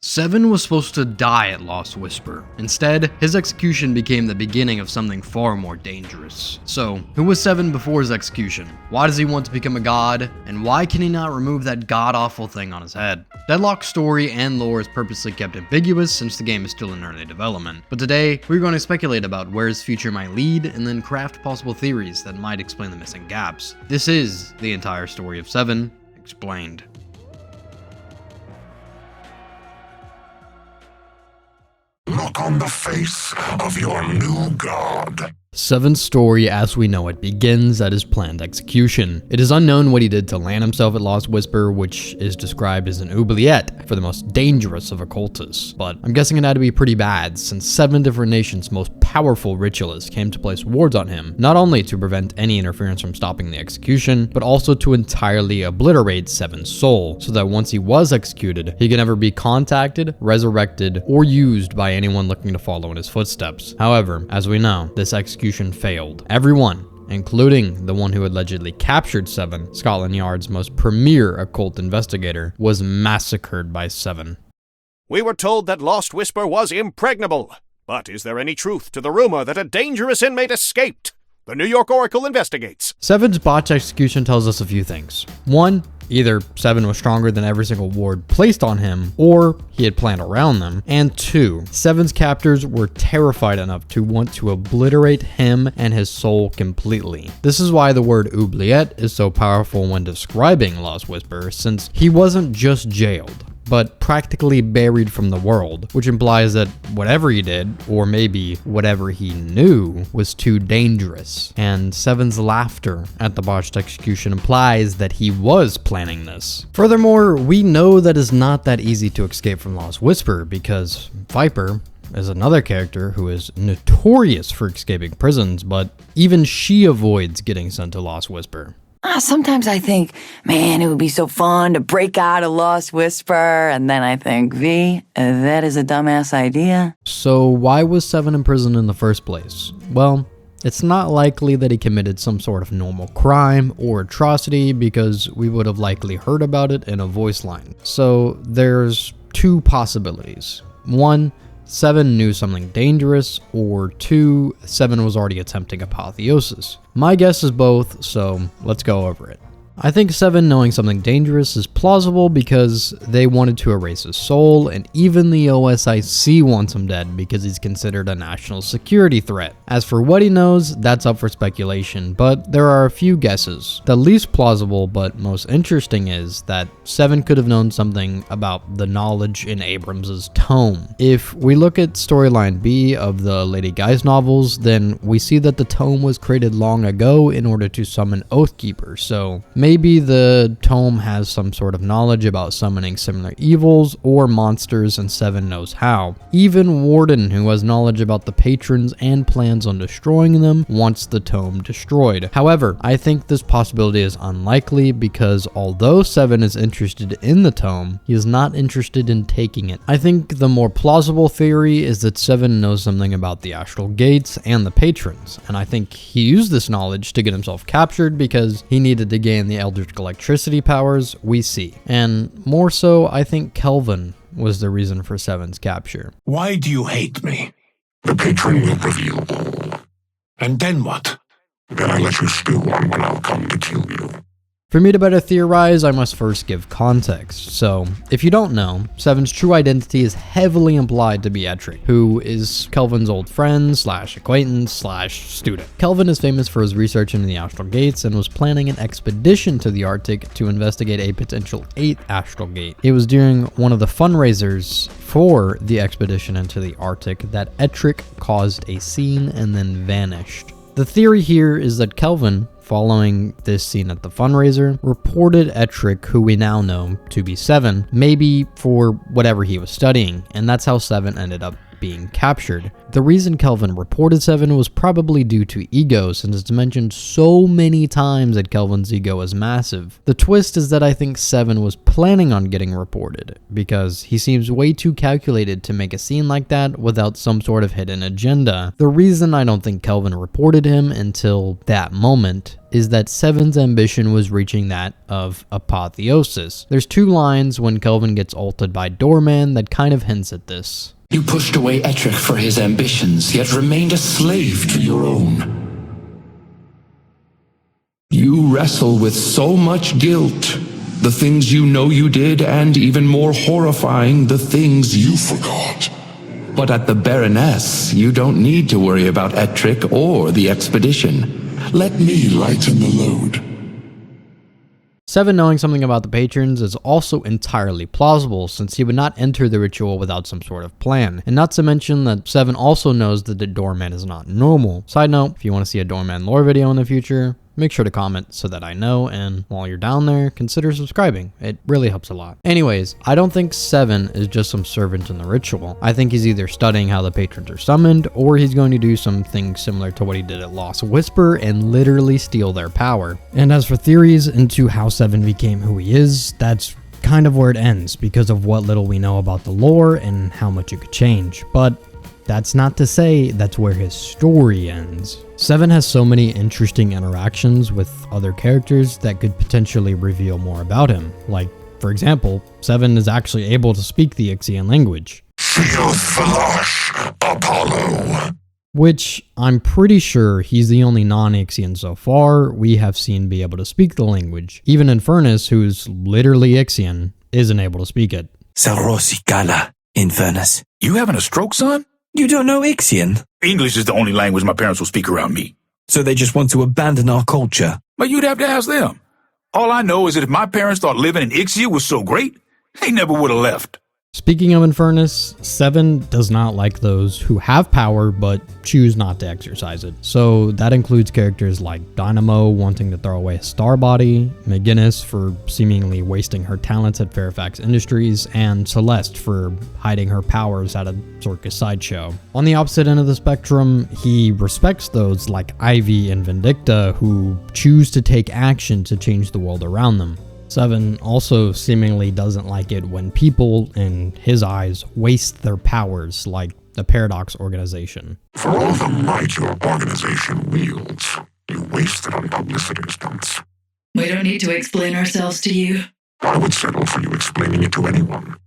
Seven was supposed to die at Lost Whisper. Instead, his execution became the beginning of something far more dangerous. So, who was Seven before his execution? Why does he want to become a god? And why can he not remove that god-awful thing on his head? Deadlock's story and lore is purposely kept ambiguous since the game is still in early development. But today, we're going to speculate about where his future might lead and then craft possible theories that might explain the missing gaps. This is the entire story of Seven, explained. Look on the face of your new god. Seven's story as we know it begins at his planned execution. It is unknown what he did to land himself at Lost Whisper, which is described as an oubliette for the most dangerous of occultists. But I'm guessing it had to be pretty bad, since 7 different nations' most powerful ritualists came to place wards on him, not only to prevent any interference from stopping the execution, but also to entirely obliterate Seven's soul, so that once he was executed, he could never be contacted, resurrected, or used by anyone looking to follow in his footsteps. However, as we know, this execution failed. Everyone, including the one who allegedly captured Seven, Scotland Yard's most premier occult investigator, was massacred by Seven. We were told that Lost Whisper was impregnable. But is there any truth to the rumor that a dangerous inmate escaped? The New York Oracle investigates. Seven's botched execution tells us a few things. 1. Either Seven was stronger than every single ward placed on him, or he had planned around them. And 2. Seven's captors were terrified enough to want to obliterate him and his soul completely. This is why the word oubliette is so powerful when describing Lost Whisper, since he wasn't just jailed, but practically buried from the world, which implies that whatever he did, or maybe whatever he knew, was too dangerous. And Seven's laughter at the botched execution implies that he was planning this. Furthermore, we know that it's not that easy to escape from Lost Whisper, because Viper is another character who is notorious for escaping prisons, but even she avoids getting sent to Lost Whisper. Sometimes I think, man, it would be so fun to break out of Lost Whisper, and then I think, V, that is a dumbass idea. So why was Seven in prison in the first place? Well, it's not likely that he committed some sort of normal crime or atrocity, because we would have likely heard about it in a voice line. So there's 2 possibilities. 1, Seven knew something dangerous, or 2, Seven was already attempting apotheosis. My guess is both, so let's go over it. I think Seven knowing something dangerous is plausible because they wanted to erase his soul, and even the OSIC wants him dead because he's considered a national security threat. As for what he knows, that's up for speculation, but there are a few guesses. The least plausible but most interesting is that Seven could have known something about the knowledge in Abrams's tome. If we look at storyline B of the Lady Guys novels, then we see that the tome was created long ago in order to summon Oathkeepers, so maybe the tome has some sort of knowledge about summoning similar evils or monsters, and Seven knows how. Even Warden, who has knowledge about the patrons and plans on destroying them, wants the tome destroyed. However, I think this possibility is unlikely because although Seven is interested in the tome, he is not interested in taking it. I think the more plausible theory is that Seven knows something about the astral gates and the patrons, and I think he used this knowledge to get himself captured because he needed to gain the eldritch electricity powers we see. And more so, I think Kelvin was the reason for Seven's capture. Why do you hate me? The patron will reveal all. And then what? Then I let you stew on when I'll come to kill you. For me to better theorize, I must first give context. So, if you don't know, Seven's true identity is heavily implied to be Ettrick, who is Kelvin's old friend / acquaintance / student. Kelvin is famous for his research into the astral gates and was planning an expedition to the Arctic to investigate a potential 8th astral gate. It was during one of the fundraisers for the expedition into the Arctic that Ettrick caused a scene and then vanished. The theory here is that Kelvin, following this scene at the fundraiser, reported Ettrick, who we now know to be Seven, maybe for whatever he was studying, and that's how Seven ended up being captured. The reason Kelvin reported Seven was probably due to ego, since it's mentioned so many times that Kelvin's ego is massive. The twist is that I think Seven was planning on getting reported, because he seems way too calculated to make a scene like that without some sort of hidden agenda. The reason I don't think Kelvin reported him until that moment is that Seven's ambition was reaching that of apotheosis. There's 2 lines when Kelvin gets ulted by Doorman that kind of hints at this. You pushed away Ettrick for his ambitions, yet remained a slave to your own. You wrestle with so much guilt. The things you know you did, and even more horrifying, the things you forgot. But at the Baroness, you don't need to worry about Ettrick or the expedition. Let me lighten the load. Seven knowing something about the patrons is also entirely plausible, since he would not enter the ritual without some sort of plan. And not to mention that Seven also knows that the doorman is not normal. Side note, if you want to see a doorman lore video in the future, make sure to comment so that I know, and while you're down there, consider subscribing. It really helps a lot. Anyways, I don't think Seven is just some servant in the ritual. I think he's either studying how the patrons are summoned, or he's going to do something similar to what he did at Lost Whisper and literally steal their power. And as for theories into how Seven became who he is, that's kind of where it ends because of what little we know about the lore and how much it could change. But that's not to say that's where his story ends. Seven has so many interesting interactions with other characters that could potentially reveal more about him. Like, for example, Seven is actually able to speak the Ixian language. Apollo. Which I'm pretty sure he's the only non-Ixian so far we have seen be able to speak the language. Even Infernus, who's literally Ixian, isn't able to speak it. Sarosikala, Infernus. You having a stroke, son? You don't know Ixian? English is the only language my parents will speak around me. So they just want to abandon our culture? But you'd have to ask them. All I know is that if my parents thought living in Ixia was so great, they never would have left. Speaking of Infernus, Seven does not like those who have power but choose not to exercise it. So that includes characters like Dynamo wanting to throw away his star body, McGinnis for seemingly wasting her talents at Fairfax Industries, and Celeste for hiding her powers at a circus sideshow. On the opposite end of the spectrum, he respects those like Ivy and Vindicta who choose to take action to change the world around them. Seven also seemingly doesn't like it when people, in his eyes, waste their powers, like the Paradox organization. For all the might your organization wields, you waste it on publicity stunts. We don't need to explain ourselves to you. I would settle for you explaining it to anyone.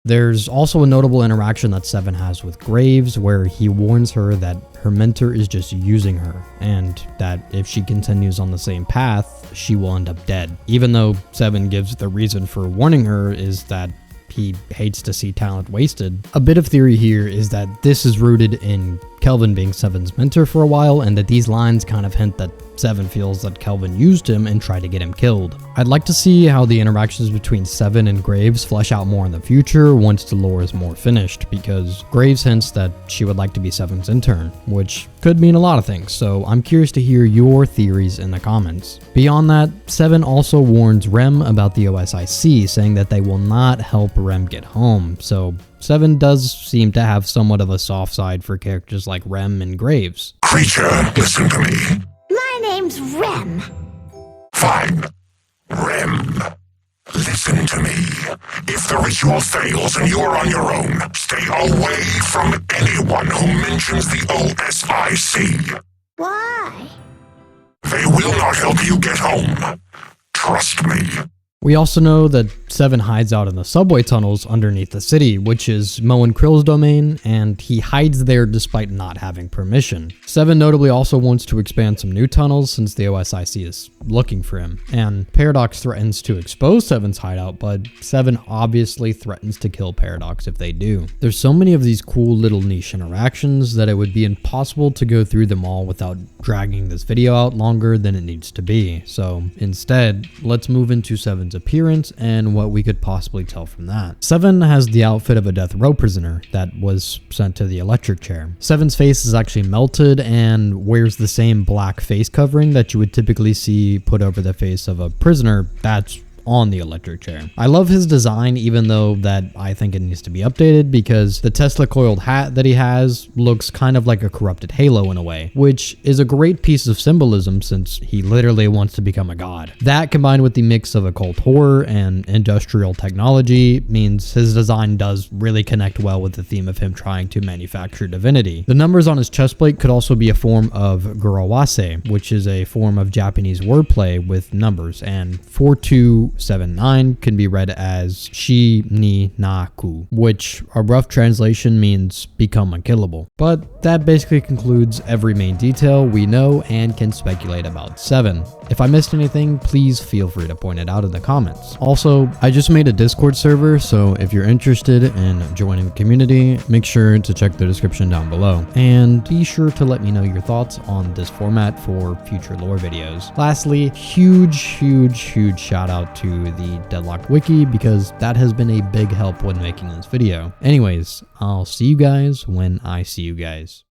There's also a notable interaction that Seven has with Graves where he warns her that her mentor is just using her, and that if she continues on the same path, she will end up dead. Even though Seven gives the reason for warning her is that he hates to see talent wasted. A bit of theory here is that this is rooted in Kelvin being Seven's mentor for a while, and that these lines kind of hint that Seven feels that Kelvin used him and tried to get him killed. I'd like to see how the interactions between Seven and Graves flesh out more in the future once the lore is more finished, because Graves hints that she would like to be Seven's intern, which could mean a lot of things, so I'm curious to hear your theories in the comments. Beyond that, Seven also warns Rem about the OSIC, saying that they will not help Rem get home, so Seven does seem to have somewhat of a soft side for characters like Rem and Graves. Creature, listen to me. My name's Rem. Fine. Rem. Listen to me. If the ritual fails and you're on your own, stay away from anyone who mentions the OSIC. Why? They will not help you get home. Trust me. We also know that Seven hides out in the subway tunnels underneath the city, which is Mo and Krill's domain, and he hides there despite not having permission. Seven notably also wants to expand some new tunnels since the OSIC is looking for him, and Paradox threatens to expose Seven's hideout, but Seven obviously threatens to kill Paradox if they do. There's so many of these cool little niche interactions that it would be impossible to go through them all without dragging this video out longer than it needs to be, so instead, let's move into Seven's appearance and what we could possibly tell from that. Seven has the outfit of a death row prisoner that was sent to the electric chair. Seven's face is actually melted and wears the same black face covering that you would typically see put over the face of a prisoner that's on the electric chair. I love his design, even though that I think it needs to be updated, because the Tesla coiled hat that he has looks kind of like a corrupted halo in a way, which is a great piece of symbolism since he literally wants to become a god. That combined with the mix of occult horror and industrial technology means his design does really connect well with the theme of him trying to manufacture divinity. The numbers on his chest plate could also be a form of Gurawase, which is a form of Japanese wordplay with numbers, and 4279 can be read as Shi ni na ku, which a rough translation means become unkillable. But that basically concludes every main detail we know and can speculate about 7. If I missed anything, please feel free to point it out in the comments. Also, I just made a Discord server, so if you're interested in joining the community, make sure to check the description down below. And be sure to let me know your thoughts on this format for future lore videos. Lastly, huge shout out to the Deadlock wiki, because that has been a big help when making this video. Anyways, I'll see you guys when I see you guys.